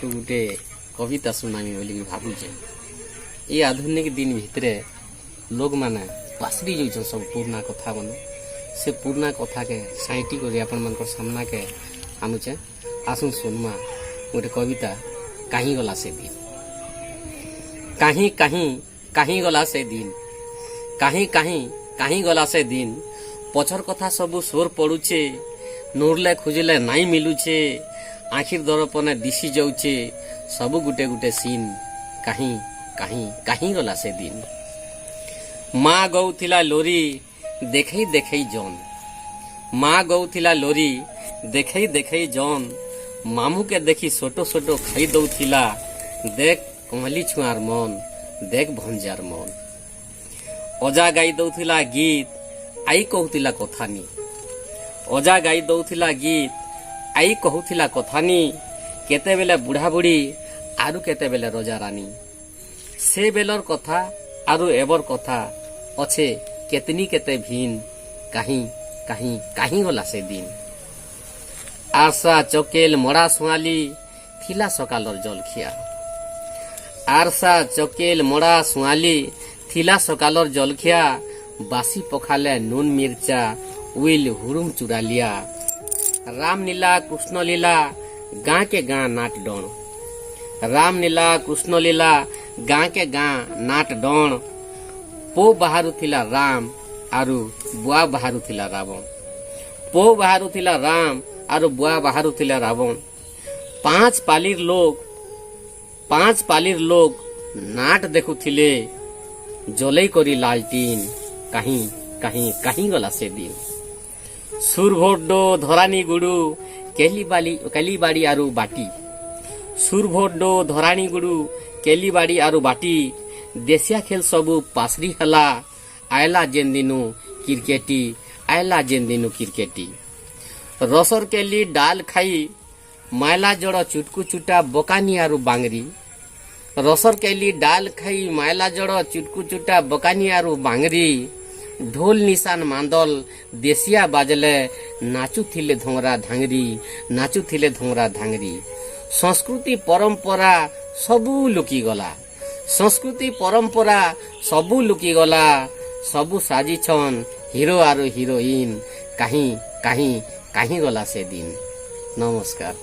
आपको गोटे कविता सुनामी बोली भावुचे। ये आधुनिक दिन भितर लोग माने पासरी जाइछन सब पुराना कथा मन से पुराना कथा के साइटी कर अपन मन सामना के आनुचे। आसु सुनमा गोटे कविता कहीं गला से दिन। कहीं कहीं कहीं गला से दिन, कहीं कहीं कहीं गला से दिन, पछर कथा सबू सोर पड़ुचे, नोरले खुजले नाई मिलुचे, आखिर दरपने दिशी जाउचे, सबू गुटे गुटे सीन। कहीं कहीं कहीं गला से दिन। माँ गौथिला लोरी देखई देखई जौन, माँ गौथिला लोरी देखई देखई जौन, मामू के देखी सोटो सोटो खाई दौथिला, देख कमली छुआर मन, देख भंजार मन। अजा गाई दौथिला गीत, आई कहूथिला कथानी, अजा गाई दौथिला गीत, आई कहूथिला कथानी, केते बेले बुढ़ा बुढ़ी आरु केते बेले रजा रानी। से बेलर कथा आरु एबर कथा अच्छे केतनी केते भीन। कहीं कहीं कहीं गला से दिन। आरसा चकेल मड़ा सुआली थिला सकालर जलखिया, आरसा चकेल मड़ा सुआली थिला सकालर जलखिया, बासी पखाले नून मिर्चा उइल हुरुम चुरालिया। राम लीला कृष्ण लीला गाँ के गाँ नाट डण, राम लीला कृष्ण लीला गाँ के गाँ नाट डण। पो बाहरु थिला राम आरु बुआ बाहरु थिला रावण, पो बाहरु थिला राम आरु बुआ बाहरु थिला रावण। पांच पालिर लोग नाट देखुथिले, जलै करी लालटीन। कहीं कहीं कहीं गला से दिन। सुरभोड्डो धरानी गुडू केली बाड़ी आरु बाटी, सुरभोड्डो धरानी गुडू केली बाड़ी आरु बाटी। देसिया खेल सबू पासरी हला, आयला जेन दिनु क्रिकेटी, आयला जेन दिनु क्रिकेटी। रसर केली डाल खाई मायला जड़ चुटकू चुटा बकानी आरु बांगरी, रसर केली डाल खाई मायला जड़ चुटकू चुटा बकानी आरु बांगरी। ढोल निशान मांदल देसिया बाजले, नाचु थिले धोंगरा धांगरी, नाचु थिले धोंगरा धांगरी। संस्कृति परंपरा सबू लुकी गला, संस्कृति परंपरा सबू लुकी गला, सबू साजी छन हिरो आरु हिरोइन। कहीं कहीं कहीं गला से दिन। नमस्कार।